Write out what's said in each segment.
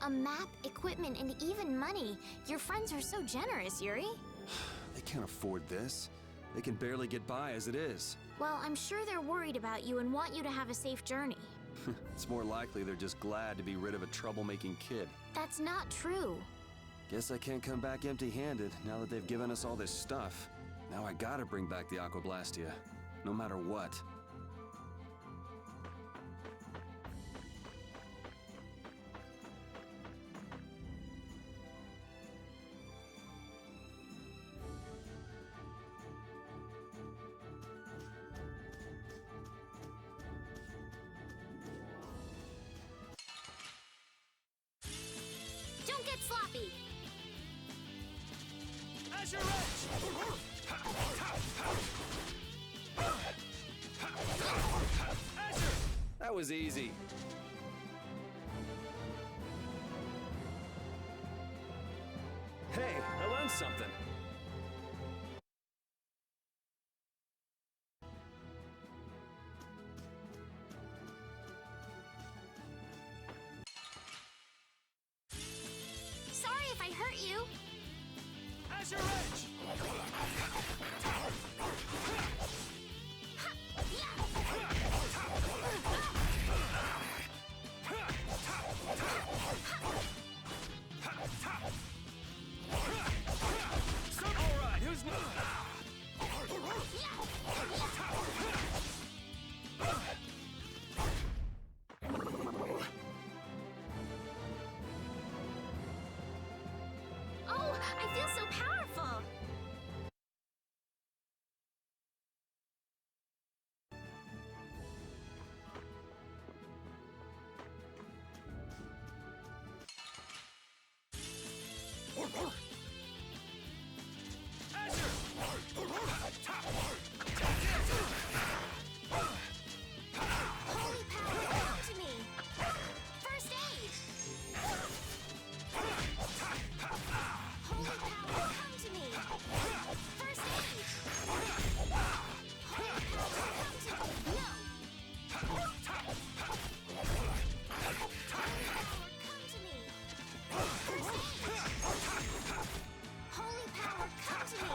A map, equipment, and even money. Your friends are so generous, Yuri. They can't afford this. They can barely get by as it is. Well, I'm sure they're worried about you and want you to have a safe journey. It's more likely they're just glad to be rid of a troublemaking kid. That's not true. Guess I can't come back empty-handed now that they've given us all this stuff. Now I gotta bring back the blastia, no matter what. Don't get sloppy! Azure Edge! Azure! That was easy. Hey, I learned something. Sorry if I hurt you. Azure Edge! All right, who's Oh, I feel so powerful! Holy power, come to me! First aid! Holy power, come to me! First aid! Holy power, come to me! No! Holy power, come to me! First aid! Holy power, come to me!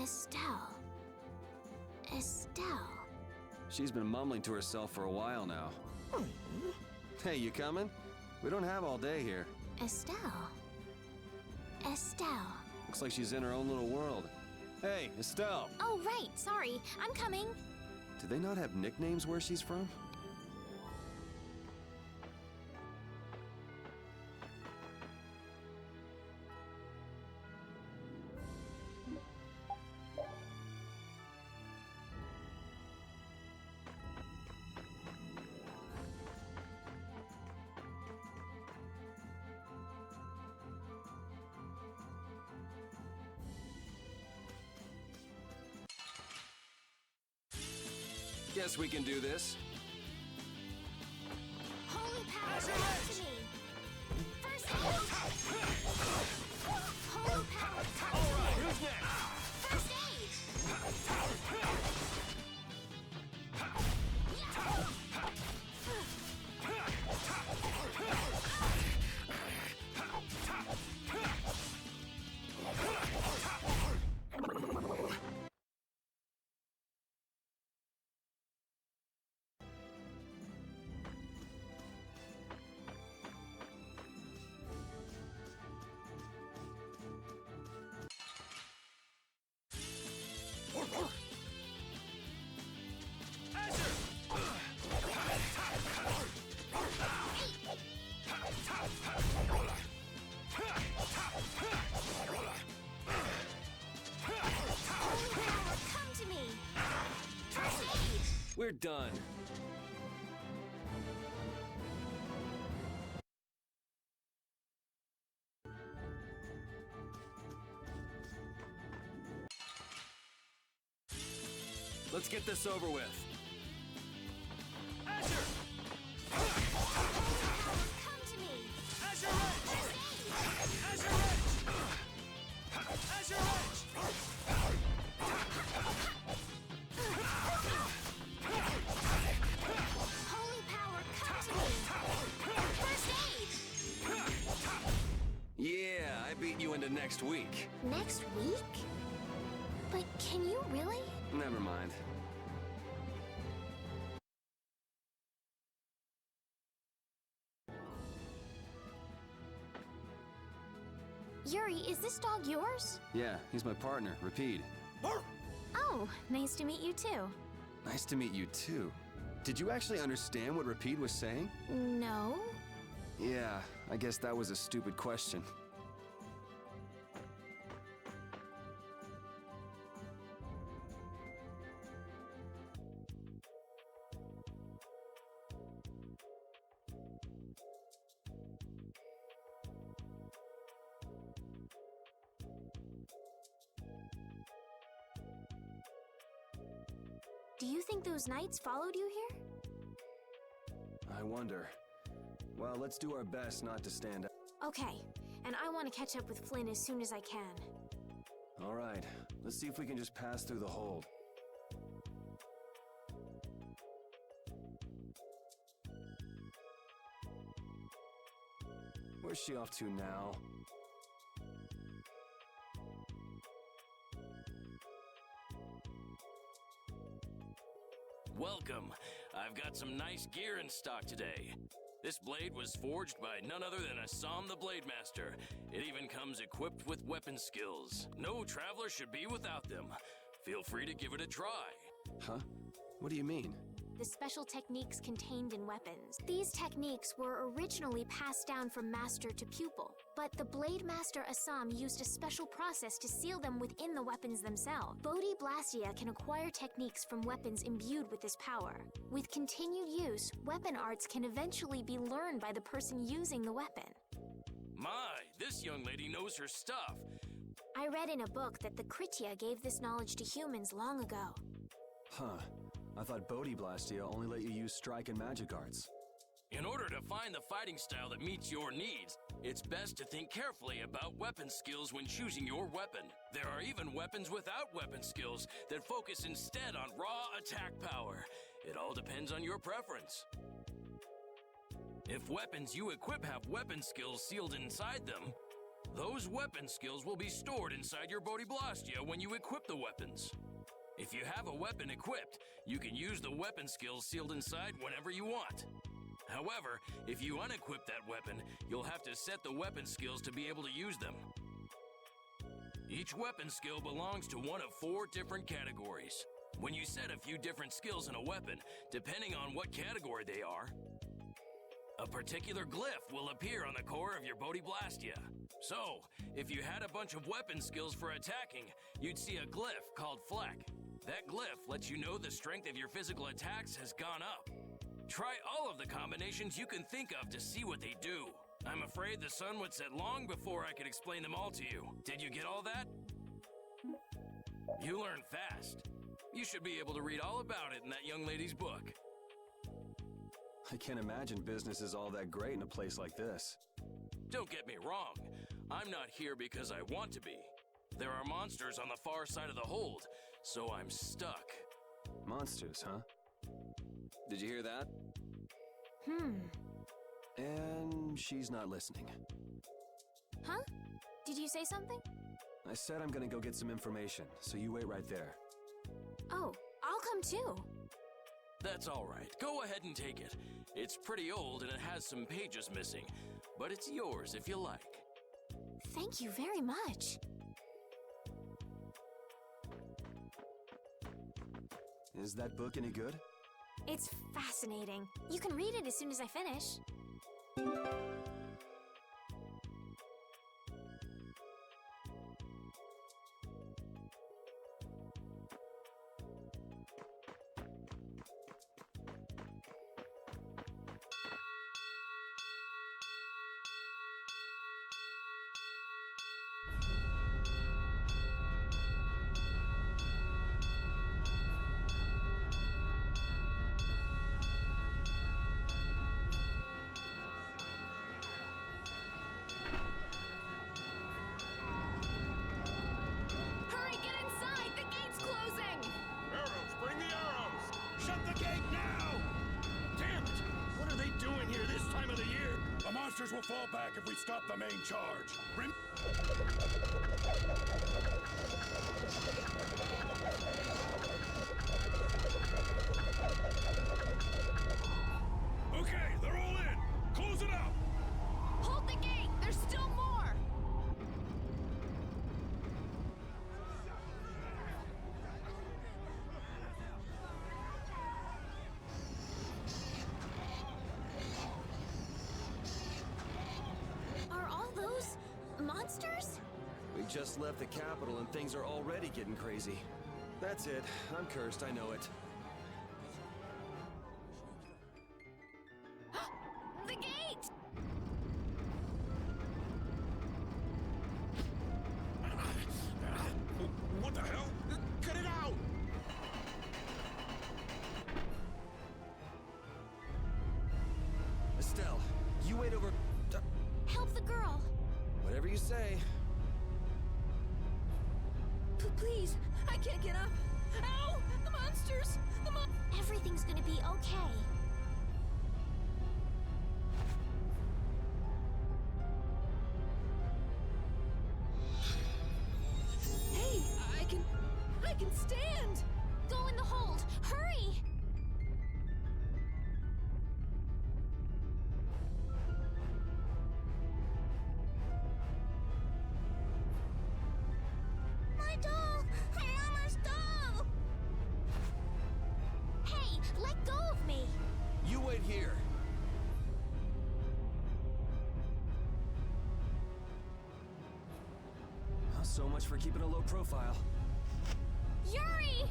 Estelle. Estelle. She's been mumbling to herself for a while now. Hey, you coming? We don't have all day here. Estelle. Estelle. Looks like she's in her own little world. Hey, Estelle! Oh, right. Sorry. I'm coming. Do they not have nicknames where she's from? Guess we can do this. Holy power, come to me! First aid! Holy power, come to me! Who's next? First aid! Come to me! First aid! We're done. Let's get this over with. Azure! Come to me! Azure Edge! Azure Edge! Azure Edge! Holy power, come to me! First aid! Yeah, I beat you into next week. Next week? But can you really? Never mind. Yuri, is this dog yours? Yeah, he's my partner, Rapide. Oh, nice to meet you too. Nice to meet you too. Did you actually understand what Rapide was saying? No? Yeah, I guess that was a stupid question. Do you think those knights followed you here? I wonder. Well, let's do our best not to stand out. Okay, and I want to catch up with Flynn as soon as I can. All right, let's see if we can just pass through the hold. Where's she off to now? Welcome. I've got some nice gear in stock today. This blade was forged by none other than Assam the Blade Master. It even comes equipped with weapon skills. No traveler should be without them. Feel free to give it a try. Huh? What do you mean? The special techniques contained in weapons. These techniques were originally passed down from master to pupil, but the Blade Master Assam used a special process to seal them within the weapons themselves. Blastia can acquire techniques from weapons imbued with this power. With continued use, weapon arts can eventually be learned by the person using the weapon. My, this young lady knows her stuff. I read in a book that the Kritya gave this knowledge to humans long ago. Huh. I thought Blastia only let you use strike and magic arts. In order to find the fighting style that meets your needs, it's best to think carefully about weapon skills when choosing your weapon. There are even weapons without weapon skills that focus instead on raw attack power. It all depends on your preference. If weapons you equip have weapon skills sealed inside them, those weapon skills will be stored inside your Blastia when you equip the weapons. If you have a weapon equipped, you can use the weapon skills sealed inside whenever you want. However, if you unequip that weapon, you'll have to set the weapon skills to be able to use them. Each weapon skill belongs to one of 4 different categories. When you set a few different skills in a weapon, depending on what category they are, a particular glyph will appear on the core of your Blastia. So, if you had a bunch of weapon skills for attacking, you'd see a glyph called Fleck. That glyph lets you know the strength of your physical attacks has gone up. Try all of the combinations you can think of to see what they do. I'm afraid the sun would set long before I could explain them all to you. Did you get all that? You learn fast. You should be able to read all about it in that young lady's book. I can't imagine business is all that great in a place like this. Don't get me wrong. I'm not here because I want to be. There are monsters on the far side of the hold, so I'm stuck. Monsters, huh? Did you hear that? And she's not listening. Huh? Did you say something? I said I'm gonna go get some information, so you wait right there. Oh, I'll come too. That's all right. Go ahead and take it. It's pretty old and it has some pages missing, but it's yours if you like. Thank you very much. Is that book any good? It's fascinating. You can read it as soon as I finish. monsters will fall back if we stop the main charge. Okay, they're all in. Close it up. Hold the gate! There's still more! Are all those monsters? We just left the capital and things are already getting crazy. That's it. I'm cursed, I know it. The gate! What the hell? Cut it out! Estelle, you wait over... Help the girl! Whatever you say. Please, I can't get up. Ow! The monsters! Everything's gonna be okay. Hey, I can stand! Go in the hold! Hurry! My doll! My mama's doll! Hey, let go of me! You wait here. Well, so much for keeping a low profile. Yuri!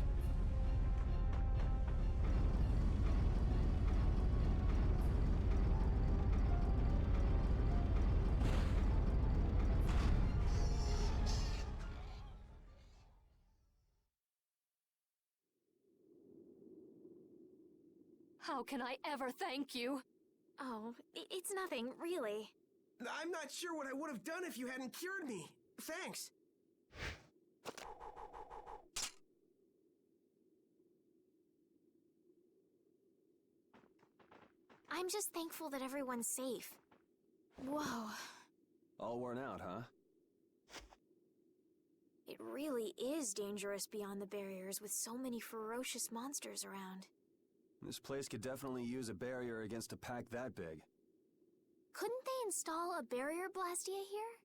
How can I ever thank you? Oh, it's nothing, really. I'm not sure what I would have done if you hadn't cured me. Thanks. I'm just thankful that everyone's safe. Whoa. All worn out, huh? It really is dangerous beyond the barriers with so many ferocious monsters around. This place could definitely use a barrier against a pack that big. Couldn't they install a barrier blastia here?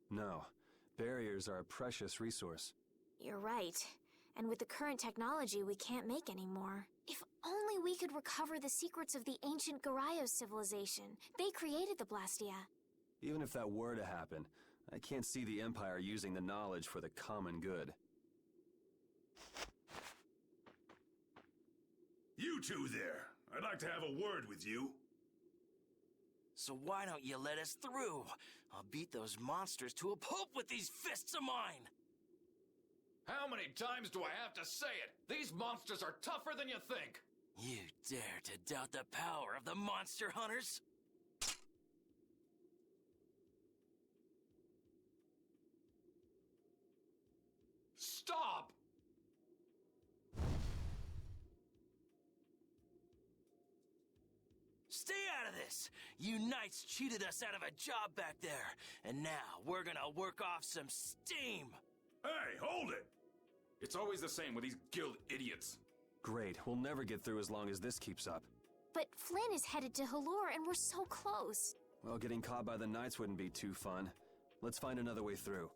No. Barriers are a precious resource. You're right. And with the current technology, we can't make any more. If only we could recover the secrets of the ancient Garayos civilization. They created the blastia. Even if that were to happen, I can't see the Empire using the knowledge for the common good. You two there. I'd like to have a word with you. So why don't you let us through? I'll beat those monsters to a pulp with these fists of mine! How many times do I have to say it? These monsters are tougher than you think! You dare to doubt the power of the monster hunters? Stop! Stay out of this! You knights cheated us out of a job back there, and now we're gonna work off some steam! Hey, hold it! It's always the same with these guild idiots. Great, we'll never get through as long as this keeps up. But Flynn is headed to Halor and we're so close. Well, getting caught by the Knights wouldn't be too fun. Let's find another way through.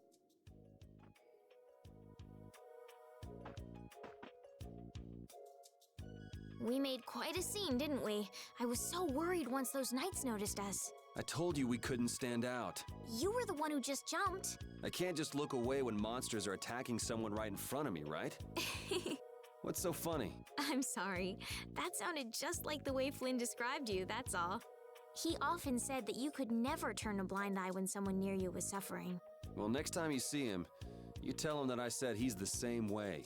We made quite a scene, didn't we? I was so worried once those knights noticed us. I told you we couldn't stand out. You were the one who just jumped. I can't just look away when monsters are attacking someone right in front of me, right? What's so funny? I'm sorry. That sounded just like the way Flynn described you, that's all. He often said that you could never turn a blind eye when someone near you was suffering. Well, next time you see him, you tell him that I said he's the same way.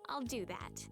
I'll do that.